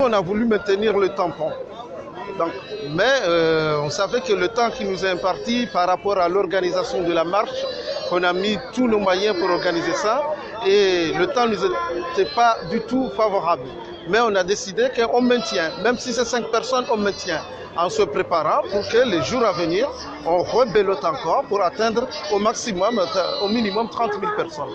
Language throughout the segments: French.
On a voulu maintenir le tampon. Donc, mais on savait que le temps qui nous est imparti par rapport à l'organisation de la marche, on a mis tous nos moyens pour organiser ça et le temps ne nous était pas du tout favorable. Mais on a décidé qu'on maintient, même si c'est 5 personnes, on maintient en se préparant pour que les jours à venir, on rebelote encore pour atteindre au maximum, au minimum 30 000 personnes.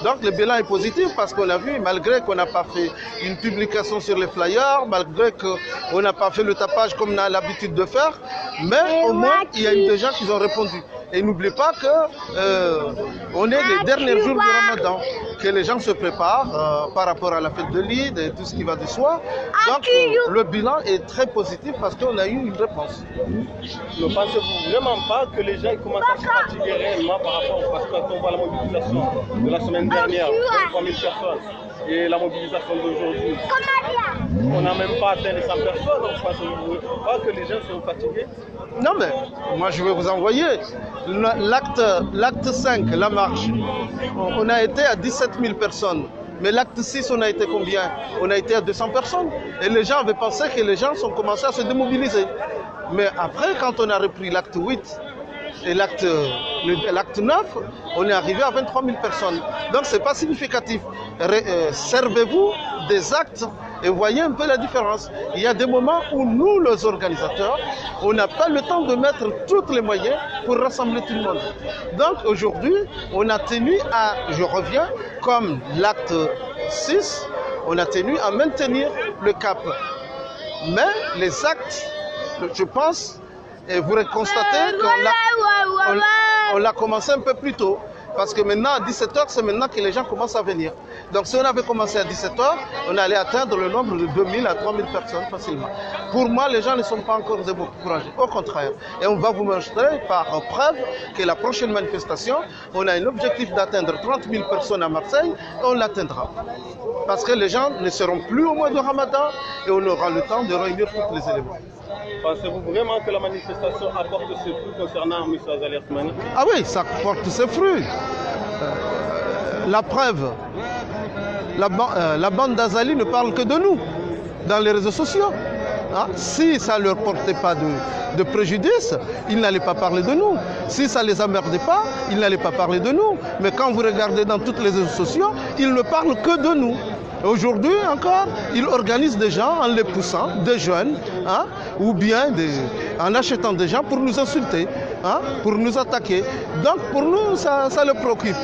Donc le bilan est positif parce qu'on a vu, malgré qu'on n'a pas fait une publication sur les flyers, malgré qu'on n'a pas fait le tapage comme on a l'habitude de faire, mais au moins il y a eu des gens qui ont répondu. Et n'oubliez pas qu'on est les derniers jours du Ramadan, que les gens se préparent par rapport à la fête de l'Eid et tout ce qui va de soi. Donc le bilan est très positif parce qu'on a eu une réponse. Ne pensez-vous vraiment pas que les gens commencent à se fatiguer réellement par rapport, parce que quand on voit la mobilisation de la semaine dernière, 3 000 personnes, et la mobilisation d'aujourd'hui, on n'a même pas atteint les 100 personnes, donc pensez-vous pas que les gens sont fatigués? Non mais, moi je vais vous envoyer l'acte 5, la marche, on a été à 17 000 personnes. Mais l'acte 6, on a été combien? On a été à 200 personnes. Et les gens avaient pensé que les gens sont commencés à se démobiliser. Mais après, quand on a repris l'acte 8 et l'acte 9, on est arrivé à 23 000 personnes. Donc ce n'est pas significatif. Servez-vous des actes et voyez un peu la différence. Il y a des moments où nous, les organisateurs, on n'a pas le temps de mettre tous les moyens pour rassembler tout le monde. Donc aujourd'hui, on a tenu à, je reviens, comme l'acte 6, on a tenu à maintenir le cap. Mais les actes, je pense, et vous constatez qu'on l'a commencé un peu plus tôt. Parce que maintenant, à 17h, c'est maintenant que les gens commencent à venir. Donc si on avait commencé à 17h, on allait atteindre le nombre de 2000 à 3000 personnes facilement. Pour moi, les gens ne sont pas encore découragés. Au contraire. Et on va vous montrer par preuve que la prochaine manifestation, on a un objectif d'atteindre 30 000 personnes à Marseille et on l'atteindra. Parce que les gens ne seront plus au mois de Ramadan et on aura le temps de réunir tous les éléments. Pensez-vous vraiment que la manifestation apporte ses fruits concernant M. Azali Assoumani? Ah oui, ça apporte ses fruits. La preuve, la bande d'Azali ne parle que de nous dans les réseaux sociaux. Hein? Si ça ne leur portait pas de préjudice, ils n'allaient pas parler de nous. Si ça ne les emmerdait pas, ils n'allaient pas parler de nous. Mais quand vous regardez dans tous les réseaux sociaux, ils ne parlent que de nous. Aujourd'hui encore, ils organisent des gens en les poussant, des jeunes, hein, ou bien en achetant des gens pour nous insulter, hein, pour nous attaquer. Donc pour nous, ça le préoccupe.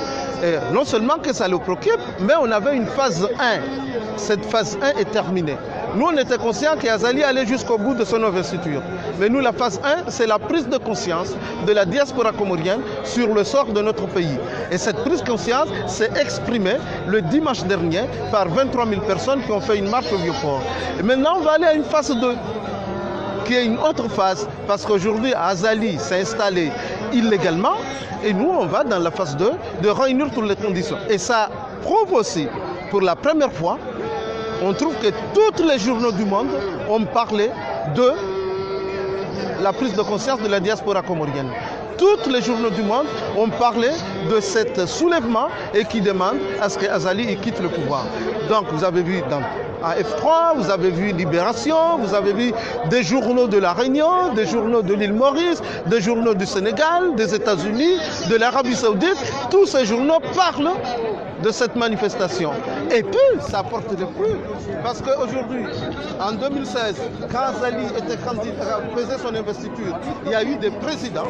Et non seulement que ça le préoccupe, mais on avait une phase 1. Cette phase 1 est terminée. Nous, on était conscients qu'Azali allait jusqu'au bout de son investiture. Mais nous, la phase 1, c'est la prise de conscience de la diaspora comorienne sur le sort de notre pays. Et cette prise de conscience s'est exprimée le dimanche dernier par 23 000 personnes qui ont fait une marche au Vieux-Port. Et maintenant, on va aller à une phase 2, qui est une autre phase, parce qu'aujourd'hui, Azali s'est installé illégalement, et nous, on va dans la phase 2 de réunir toutes les conditions. Et ça prouve aussi, pour la première fois, on trouve que tous les journaux du monde ont parlé de la prise de conscience de la diaspora comorienne. Tous les journaux du monde ont parlé de cet soulèvement et qui demandent à ce qu'Azali quitte le pouvoir. Donc vous avez vu dans AF3, vous avez vu Libération, vous avez vu des journaux de La Réunion, des journaux de l'île Maurice, des journaux du Sénégal, des États-Unis, de l'Arabie Saoudite. Tous ces journaux parlent de cette manifestation. Et puis, ça apporte des fruits. Parce qu'aujourd'hui, en 2016, quand Azali faisait son investiture, il y a eu des présidents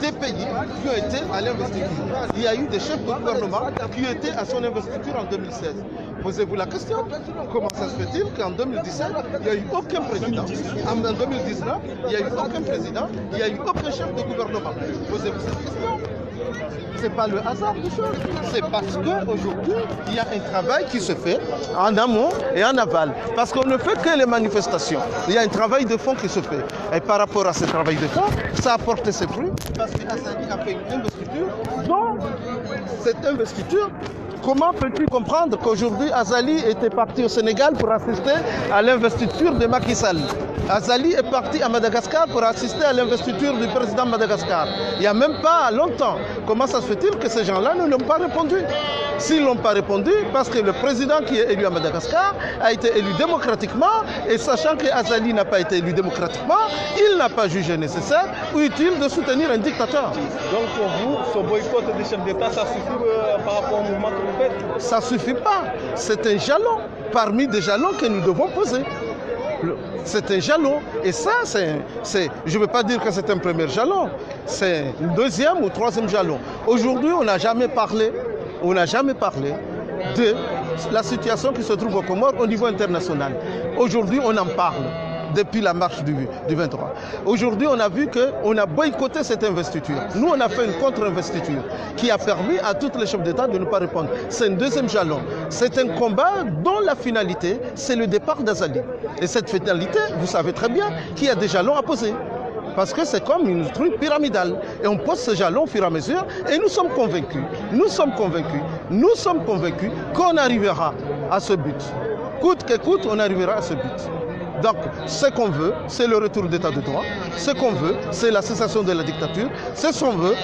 des pays qui ont été à l'investiture. Il y a eu des chefs de gouvernement qui étaient à son investiture en 2016. Posez-vous la question, comment ça se fait-il qu'en 2017, il n'y a eu aucun président, en 2019, il n'y a eu aucun président, il n'y a eu aucun chef de gouvernement? Posez-vous cette question. Ce n'est pas le hasard des choses. C'est parce qu'aujourd'hui, il y a un travail qui se fait en amont et en aval. Parce qu'on ne fait que les manifestations. Il y a un travail de fond qui se fait. Et par rapport à ce travail de fond, ça a porté ses fruits. Parce qu'Azali a fait une investiture dont cette investiture, comment peux-tu comprendre qu'aujourd'hui Azali était parti au Sénégal pour assister à l'investiture de Macky Sall? Azali est parti à Madagascar pour assister à l'investiture du président de Madagascar. Il n'y a même pas longtemps. comment ça se fait-il que ces gens-là ne l'ont pas répondu? S'ils ne l'ont pas répondu, parce que le président qui est élu à Madagascar a été élu démocratiquement, et sachant que Azali n'a pas été élu démocratiquement, il n'a pas jugé nécessaire ou utile de soutenir un dictateur. Donc pour vous, ce boycott des chefs d'État, ça suffit par rapport au mouvement que vous faites? Ça ne suffit pas. C'est un jalon parmi des jalons que nous devons poser. C'est un jalon. Et ça, je ne veux pas dire que c'est un premier jalon. C'est un deuxième ou troisième jalon. Aujourd'hui, on n'a jamais parlé de la situation qui se trouve aux Comores au niveau international. Aujourd'hui, on en parle depuis la marche du 23. Aujourd'hui, on a vu qu'on a boycotté cette investiture. Nous, on a fait une contre-investiture qui a permis à tous les chefs d'État de ne pas répondre. C'est un deuxième jalon. C'est un combat dont la finalité, c'est le départ d'Azali. Et cette finalité, vous savez très bien qu'il y a des jalons à poser. Parce que c'est comme une truc pyramidale. Et on pose ce jalon au fur et à mesure et nous sommes convaincus qu'on arrivera à ce but. Coûte que coûte, on arrivera à ce but. Donc, ce qu'on veut, c'est le retour d'état de droit. Ce qu'on veut, c'est la cessation de la dictature. Ce qu'on veut,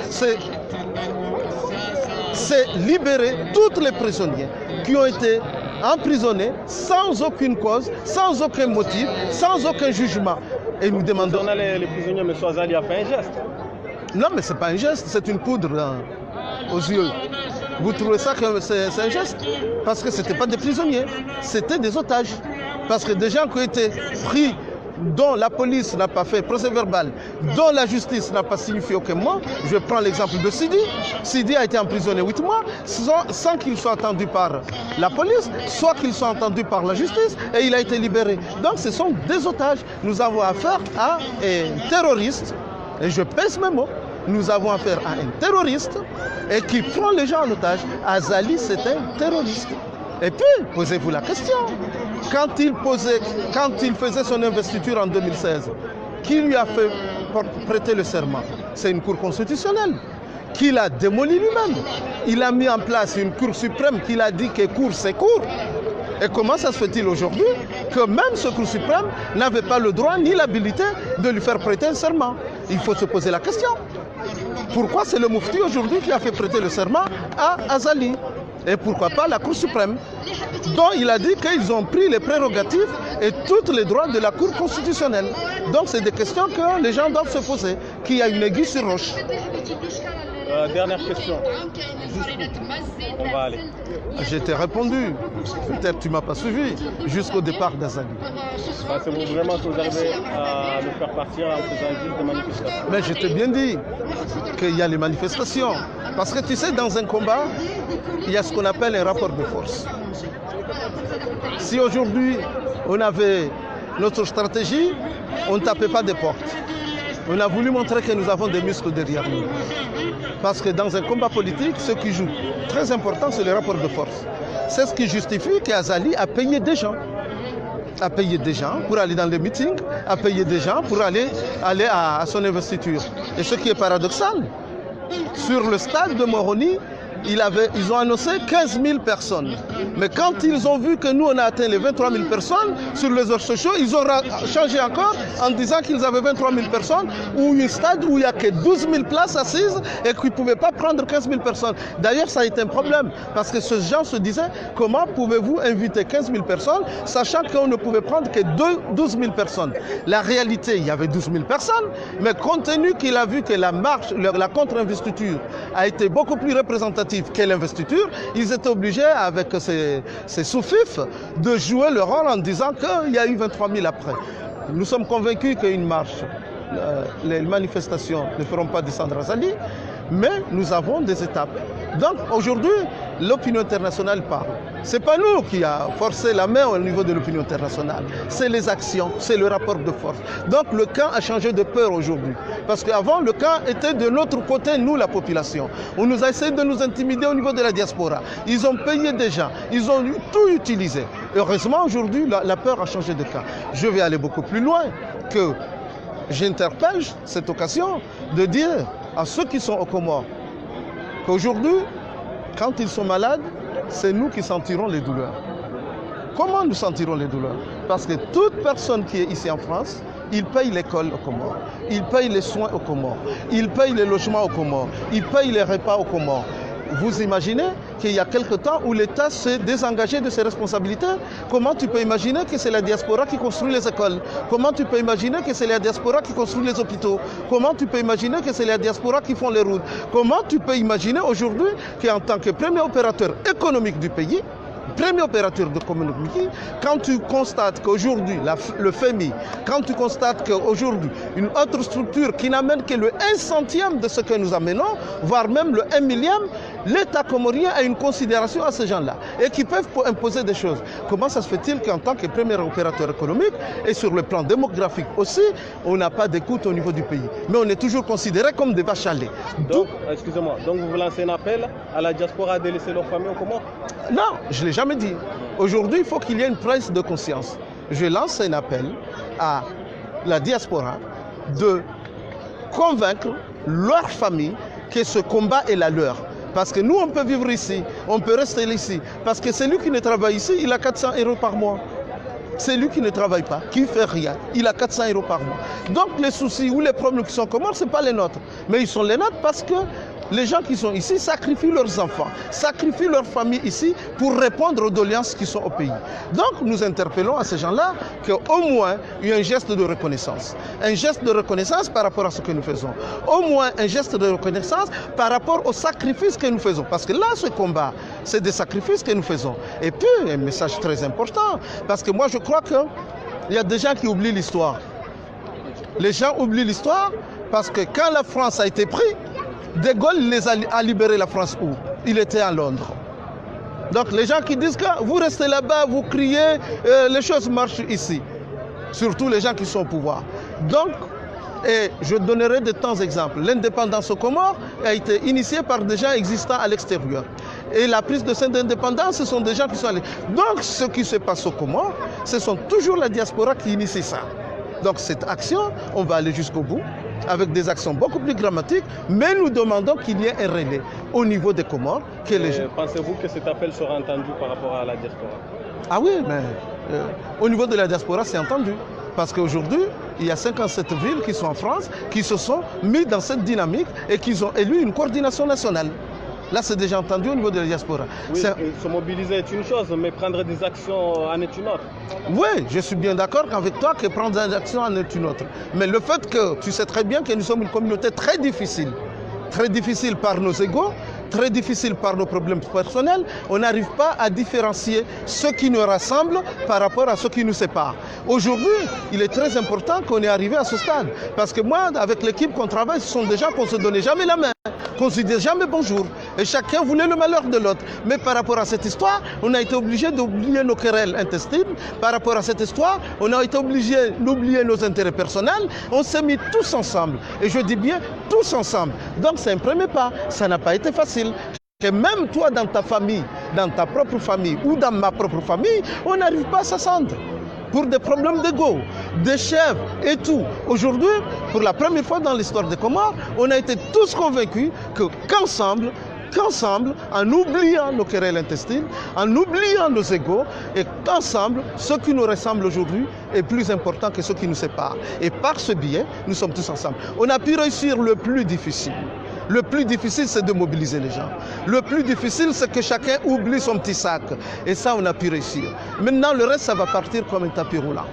c'est libérer tous les prisonniers qui ont été emprisonnés sans aucune cause, sans aucun motif, sans aucun jugement. Et nous demandons... Les prisonniers, M. Azali a fait un geste. Non, mais ce n'est pas un geste, c'est une poudre aux yeux. Vous trouvez ça que c'est un geste? Parce que ce n'étaient pas des prisonniers, c'était des otages. Parce que des gens qui ont été pris, dont la police n'a pas fait procès verbal, dont la justice n'a pas signifié aucun mot. Je prends l'exemple de Sidi. Sidi a été emprisonné 8 mois sans qu'il soit entendu par la police, soit qu'il soit entendu par la justice, et il a été libéré. Donc ce sont des otages. Nous avons affaire à un terroriste, et je pèse mes mots. Nous avons affaire à un terroriste et qui prend les gens en otage. Azali, c'est un terroriste. Et puis, posez-vous la question. Quand il faisait son investiture en 2016, qui lui a fait prêter le serment? C'est une cour constitutionnelle qu'il a démolie lui-même. Il a mis en place une cour suprême qu'il a dit que cour, c'est cour. Et comment ça se fait-il aujourd'hui que même ce cour suprême n'avait pas le droit ni l'habilité de lui faire prêter un serment? Il faut se poser la question. Pourquoi c'est le Moufti aujourd'hui qui a fait prêter le serment à Azali? Et pourquoi pas la Cour suprême, dont il a dit qu'ils ont pris les prérogatives et tous les droits de la Cour constitutionnelle. Donc c'est des questions que les gens doivent se poser, qu'il y a une aiguille sur roche. Dernière question. On va aller. Je t'ai répondu. Peut-être tu ne m'as pas suivi jusqu'au départ d'Azali. C'est vraiment que vous arrivez à le faire partir en faisant juste des manifestations. Mais je t'ai bien dit qu'il y a les manifestations. Parce que tu sais, dans un combat, il y a ce qu'on appelle un rapport de force. Si aujourd'hui, on avait notre stratégie, on ne tapait pas des portes. On a voulu montrer que nous avons des muscles derrière nous. Parce que dans un combat politique, ce qui joue très important, c'est le rapport de force. C'est ce qui justifie qu'Azali a payé des gens. A payé des gens pour aller dans les meetings, a payé des gens pour aller à son investiture. Et ce qui est paradoxal, sur le stade de Moroni, ils ont annoncé 15 000 personnes. Mais quand ils ont vu que nous, on a atteint les 23 000 personnes sur les réseaux sociaux, ils ont changé encore en disant qu'ils avaient 23 000 personnes ou un stade où il n'y a que 12 000 places assises et qu'ils ne pouvaient pas prendre 15 000 personnes. D'ailleurs, ça a été un problème parce que ces gens se disaient comment pouvez-vous inviter 15 000 personnes sachant qu'on ne pouvait prendre que 12 000 personnes. La réalité, il y avait 12 000 personnes, mais compte tenu qu'il a vu que la contre-investiture a été beaucoup plus représentative que l'investiture, ils étaient obligés, avec ces sous-fifs, de jouer le rôle en disant qu'il y a eu 23 000 après. Nous sommes convaincus qu'une marche, les manifestations ne feront pas descendre Azali, mais nous avons des étapes. Donc aujourd'hui, l'opinion internationale parle. Ce n'est pas nous qui avons forcé la main au niveau de l'opinion internationale. C'est les actions, c'est le rapport de force. Donc le camp a changé de peur aujourd'hui. Parce qu'avant, le camp était de notre côté, nous, la population. On nous a essayé de nous intimider au niveau de la diaspora. Ils ont payé des gens, ils ont tout utilisé. Heureusement, aujourd'hui, la peur a changé de camp. Je vais aller beaucoup plus loin que j'interpelle cette occasion de dire à ceux qui sont aux Comores qu'aujourd'hui, quand ils sont malades, c'est nous qui sentirons les douleurs. Comment nous sentirons les douleurs? Parce que toute personne qui est ici en France ils payent l'école aux Comores, ils payent les soins aux Comores, ils payent les logements aux Comores, ils payent les repas aux Comores. Vous imaginez qu'il y a quelque temps où l'État s'est désengagé de ses responsabilités? Comment tu peux imaginer que c'est la diaspora qui construit les écoles? Comment tu peux imaginer que c'est la diaspora qui construit les hôpitaux? Comment tu peux imaginer que c'est la diaspora qui font les routes? Comment tu peux imaginer aujourd'hui qu'en tant que premier opérateur économique du pays, premier opérateur de communauté, quand tu constates qu'aujourd'hui, le FMI, quand tu constates qu'aujourd'hui, une autre structure qui n'amène que le 1/100e de ce que nous amenons, voire même le 1/1000e, l'État comorien a une considération à ces gens-là et qui peuvent imposer des choses. Comment ça se fait-il qu'en tant que premier opérateur économique et sur le plan démographique aussi, on n'a pas d'écoute au niveau du pays? Mais on est toujours considéré comme des vaches à lait. Donc, excusez-moi, donc vous lancez un appel à la diaspora de laisser leurs familles aux Comores? Non, je ne l'ai jamais dit. Aujourd'hui, il faut qu'il y ait une prise de conscience. Je lance un appel à la diaspora de convaincre leur famille que ce combat est la leur. Parce que nous, on peut vivre ici, on peut rester ici. Parce que celui qui ne travaille ici, il a 400 € par mois. Celui qui ne travaille pas, qui ne fait rien, il a 400 € par mois. Donc les soucis ou les problèmes qui sont communs, ce n'est pas les nôtres. Mais ils sont les nôtres parce que les gens qui sont ici sacrifient leurs enfants, sacrifient leur famille ici pour répondre aux doléances qui sont au pays. Donc nous interpellons à ces gens-là qu'au moins il y ait un geste de reconnaissance. Un geste de reconnaissance par rapport à ce que nous faisons. Au moins un geste de reconnaissance par rapport aux sacrifices que nous faisons. Parce que là, ce combat, c'est des sacrifices que nous faisons. Et puis, un message très important, parce que moi je crois qu'il y a des gens qui oublient l'histoire. Les gens oublient l'histoire parce que quand la France a été prise, De Gaulle a libéré la France où? Il était à Londres. Donc les gens qui disent que vous restez là-bas, vous criez, les choses marchent ici. Surtout les gens qui sont au pouvoir. Donc, et je donnerai de temps exemples. L'indépendance aux Comores a été initiée par des gens existants à l'extérieur. Et la prise de cette indépendance, ce sont des gens qui sont allés. Donc ce qui se passe aux Comores, ce sont toujours la diaspora qui initie ça. Donc cette action, on va aller jusqu'au bout, avec des actions beaucoup plus dramatiques, mais nous demandons qu'il y ait un relais au niveau des Comores. Pensez-vous que cet appel sera entendu par rapport à la diaspora? Ah oui, mais au niveau de la diaspora, c'est entendu. Parce qu'aujourd'hui, il y a 57 villes qui sont en France, qui se sont mis dans cette dynamique et qui ont élu une coordination nationale. Là, c'est déjà entendu au niveau de la diaspora. Oui, se mobiliser est une chose, mais prendre des actions en est une autre. Oui, je suis bien d'accord avec toi que prendre des actions en est une autre. Mais le fait que tu sais très bien que nous sommes une communauté très difficile par nos égos, très difficile par nos problèmes personnels, on n'arrive pas à différencier ce qui nous rassemble par rapport à ce qui nous sépare. Aujourd'hui, il est très important qu'on est arrivé à ce stade. Parce que moi, avec l'équipe qu'on travaille, ce sont des gens qu'on ne se donnait jamais la main, qu'on ne se disait jamais bonjour. Et chacun voulait le malheur de l'autre. Mais par rapport à cette histoire, on a été obligé d'oublier nos querelles intestines. Par rapport à cette histoire, on a été obligé d'oublier nos intérêts personnels. On s'est mis tous ensemble. Et je dis bien tous ensemble. Donc c'est un premier pas. Ça n'a pas été facile. Et même toi, dans ta famille, dans ta propre famille ou dans ma propre famille, on n'arrive pas à s'assendre. Pour des problèmes d'ego, des chefs et tout. Aujourd'hui, pour la première fois dans l'histoire des Comores, on a été tous convaincus qu'ensemble, en oubliant nos querelles intestines, en oubliant nos égos, et qu'ensemble, ce qui nous ressemble aujourd'hui est plus important que ce qui nous sépare. Et par ce biais, nous sommes tous ensemble. On a pu réussir le plus difficile. Le plus difficile, c'est de mobiliser les gens. Le plus difficile, c'est que chacun oublie son petit sac. Et ça, on a pu réussir. Maintenant, le reste, ça va partir comme un tapis roulant.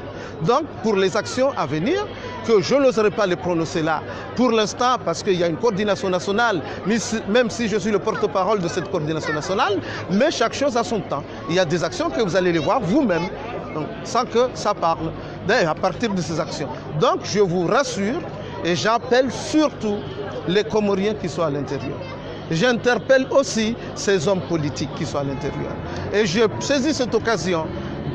Donc, pour les actions à venir, que je n'oserais pas les prononcer là, pour l'instant, parce qu'il y a une coordination nationale, même si je suis le porte-parole de cette coordination nationale, mais chaque chose a son temps. Il y a des actions que vous allez les voir vous-même, sans que ça parle, à partir de ces actions. Donc, je vous rassure, et j'appelle surtout les Comoriens qui sont à l'intérieur. J'interpelle aussi ces hommes politiques qui sont à l'intérieur. Et je saisis cette occasion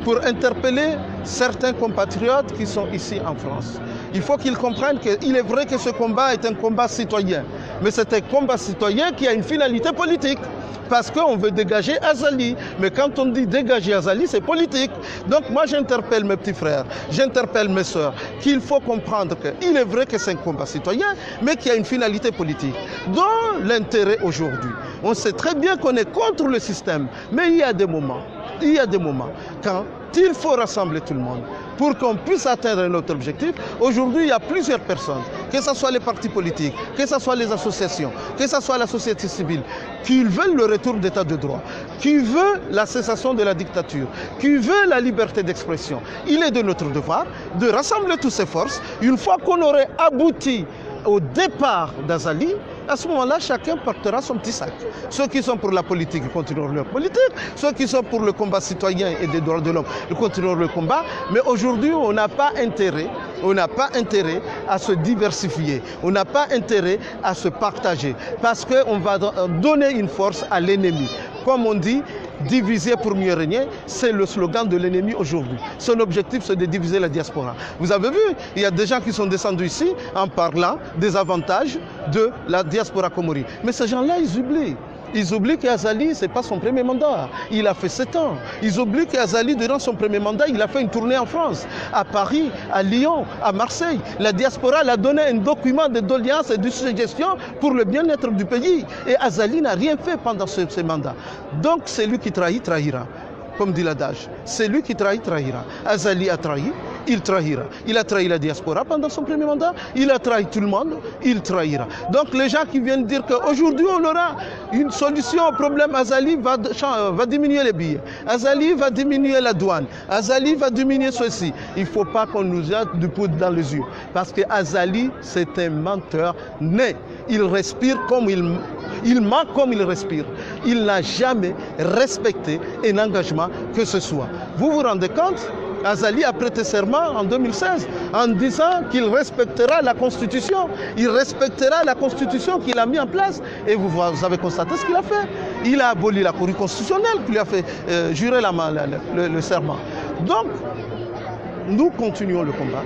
pour interpeller certains compatriotes qui sont ici en France. Il faut qu'ils comprennent qu'il est vrai que ce combat est un combat citoyen, mais c'est un combat citoyen qui a une finalité politique. Parce qu'on veut dégager Azali. Mais quand on dit dégager Azali, c'est politique. Donc moi j'interpelle mes petits frères, j'interpelle mes sœurs, qu'il faut comprendre qu'il est vrai que c'est un combat citoyen, mais qu'il y a une finalité politique. Dans l'intérêt aujourd'hui, on sait très bien qu'on est contre le système, mais il y a des moments quand il faut rassembler tout le monde pour qu'on puisse atteindre notre objectif. Aujourd'hui, il y a plusieurs personnes, que ce soit les partis politiques, que ce soit les associations, que ce soit la société civile, qui veulent le retour d'état de droit, qui veulent la cessation de la dictature, qui veulent la liberté d'expression. Il est de notre devoir de rassembler toutes ces forces. Une fois qu'on aurait abouti au départ d'Azali, à ce moment-là, chacun portera son petit sac. Ceux qui sont pour la politique, ils continueront leur politique. Ceux qui sont pour le combat citoyen et des droits de l'homme, ils continueront le combat. Mais aujourd'hui, on n'a pas intérêt à se diversifier. On n'a pas intérêt à se partager. Parce qu'on va donner une force à l'ennemi. Comme on dit, diviser pour mieux régner, c'est le slogan de l'ennemi aujourd'hui. Son objectif, c'est de diviser la diaspora. Vous avez vu, il y a des gens qui sont descendus ici en parlant des avantages de la diaspora comori. Mais ces gens-là, ils oublient. Ils oublient qu'Azali, ce n'est pas son premier mandat. Il a fait 7 ans. Ils oublient qu'Azali, durant son premier mandat, il a fait une tournée en France, à Paris, à Lyon, à Marseille. La diaspora l'a donné un document de doléances et de suggestions pour le bien-être du pays. Et Azali n'a rien fait pendant ce mandat. Donc, c'est lui qui trahit, trahira. Comme dit l'adage, c'est lui qui trahit, trahira. Azali a trahi, il trahira. Il a trahi la diaspora pendant son premier mandat, il a trahi tout le monde, il trahira. Donc les gens qui viennent dire qu'aujourd'hui on aura une solution au problème, Azali va diminuer les billets, Azali va diminuer la douane, Azali va diminuer ceci. Il ne faut pas qu'on nous jette du poudre dans les yeux. Parce que Azali, c'est un menteur né. Il respire comme il ment comme il respire. Il n'a jamais respecté un engagement que ce soit. Vous vous rendez compte? Azali a prêté serment en 2016 en disant qu'il respectera la Constitution. Il respectera la Constitution qu'il a mis en place. Et vous avez constaté ce qu'il a fait. Il a aboli la Cour constitutionnelle qui lui a fait jurer le serment. Donc, nous continuons le combat.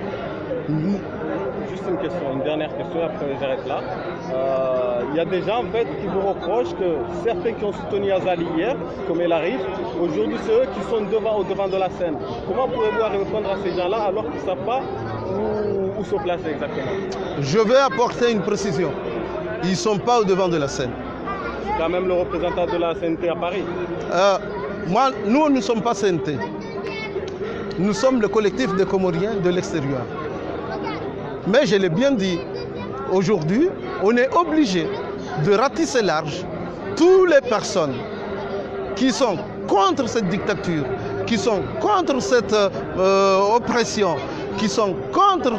Juste une question, une dernière question, après j'arrête là. Il y a des gens en fait qui vous reprochent que certains qui ont soutenu Azali hier, comme El Arif, aujourd'hui c'est eux qui sont au devant de la scène. Comment pouvez-vous répondre à ces gens-là alors qu'ils ne savent pas où se placer exactement? Je vais apporter une précision. Ils ne sont pas au devant de la scène. C'est quand même le représentant de la CNT à Paris. Nous ne sommes pas CNT. Nous sommes le collectif des Comoriens de l'extérieur. Mais je l'ai bien dit, aujourd'hui, on est obligé de ratisser large toutes les personnes qui sont contre cette dictature, qui sont contre cette oppression, qui sont contre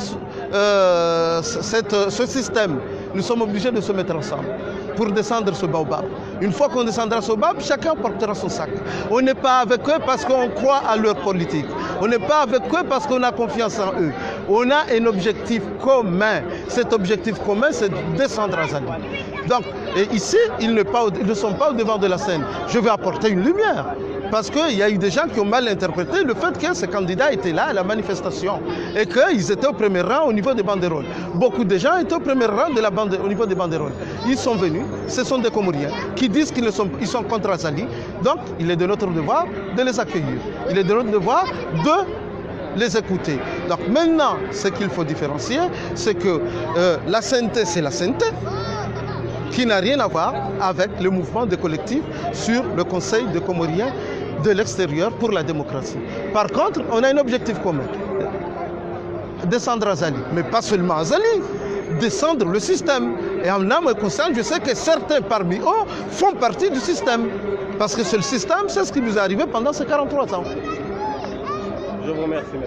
ce système. Nous sommes obligés de se mettre ensemble pour descendre ce baobab. Une fois qu'on descendra ce baobab, chacun portera son sac. On n'est pas avec eux parce qu'on croit à leur politique. On n'est pas avec eux parce qu'on a confiance en eux. On a un objectif commun. Cet objectif commun, c'est de descendre à Azali. Donc, ici, ils ne sont pas au devant de la scène. Je vais apporter une lumière. Parce qu'il y a eu des gens qui ont mal interprété le fait que ces candidats étaient là à la manifestation et qu'ils étaient au premier rang au niveau des banderoles. Beaucoup de gens étaient au premier rang au niveau des banderoles. Ils sont venus, ce sont des Comoriens qui disent qu'ils sont contre Azali. Donc, il est de notre devoir de les accueillir. Il est de notre devoir de les écouter. Donc maintenant, ce qu'il faut différencier, c'est que la CNT, c'est la CNT, qui n'a rien à voir avec le mouvement des collectifs sur le Conseil des Comoriens de l'extérieur pour la démocratie. Par contre, on a un objectif commun. Descendre Azali, mais pas seulement Azali, descendre le système. Et en âme et conscience, je sais que certains parmi eux font partie du système. Parce que c'est le système, c'est ce qui nous est arrivé pendant ces 43 ans. Je vous remercie, M.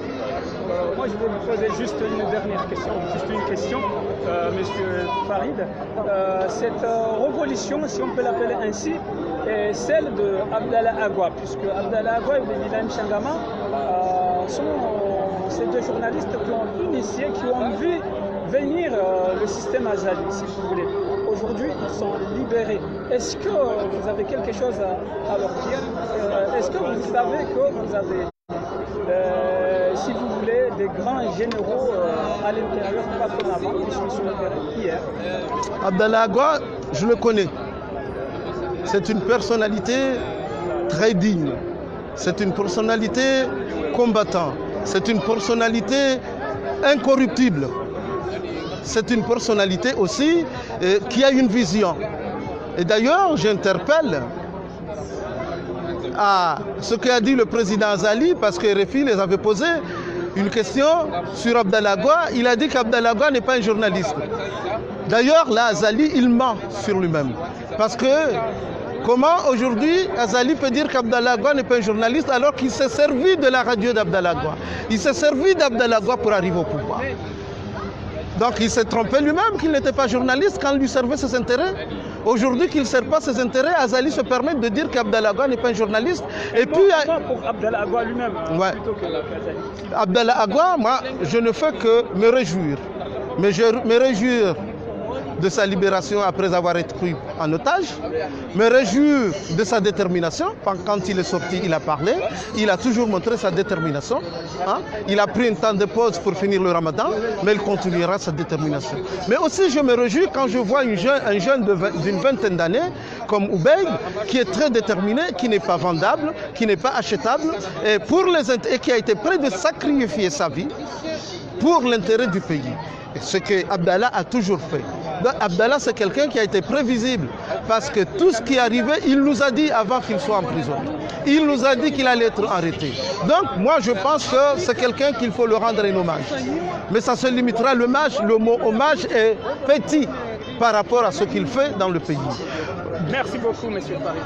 Moi, je vais vous poser juste une dernière question, Monsieur Farid. Cette révolution, si on peut l'appeler ainsi, est celle de Abdallah Agua, puisque Abdallah Agua et Bilal Changama sont ces deux journalistes qui ont initié, qui ont vu venir le système Azali, si vous voulez. Aujourd'hui, ils sont libérés. Est-ce que vous avez quelque chose à leur dire? Est-ce que vous savez que vous avez, si vous voulez, des grands généraux à l'intérieur, pas comme avant, qui sont sur le terrain hier? Abdallah Agua, je le connais. C'est une personnalité très digne. C'est une personnalité combattante. C'est une personnalité incorruptible. C'est une personnalité aussi qui a une vision. Et d'ailleurs, j'interpelle à ce qu'a dit le président Azali, parce que RFI les avait posé une question sur Abdallah Gwa. Il a dit qu'Abdallah Gwa n'est pas un journaliste. D'ailleurs, là, Azali, il ment sur lui-même. Parce que comment aujourd'hui Azali peut dire qu'Abdallah Gwa n'est pas un journaliste alors qu'il s'est servi de la radio d'Abdallah Gwa. Il s'est servi d'Abdallah Gwa pour arriver au pouvoir. Donc il s'est trompé lui-même qu'il n'était pas journaliste quand il lui servait ses intérêts. Aujourd'hui qu'il ne sert pas ses intérêts, Azali se permet de dire qu'Abdallah Gwa n'est pas un journaliste. Et puis pour Abdallah Gwa lui-même, ouais. Plutôt que Azali. Abdallah Gwa, moi je ne fais que me réjouir. Mais je me réjouir de sa libération après avoir été pris en otage, me réjouir de sa détermination. Quand il est sorti, il a parlé, il a toujours montré sa détermination. Hein? Il a pris un temps de pause pour finir le ramadan, mais il continuera sa détermination. Mais aussi je me réjouis quand je vois un jeune d'une vingtaine d'années, comme Oubeg, qui est très déterminé, qui n'est pas vendable, qui n'est pas achetable, et qui a été prêt de sacrifier sa vie pour l'intérêt du pays. Ce que Abdallah a toujours fait. Donc, Abdallah, c'est quelqu'un qui a été prévisible parce que tout ce qui arrivait, il nous a dit avant qu'il soit en prison. Il nous a dit qu'il allait être arrêté. Donc, moi, je pense que c'est quelqu'un qu'il faut le rendre un hommage. Mais ça se limitera, le mot hommage est petit par rapport à ce qu'il fait dans le pays. Merci beaucoup, M. Farid.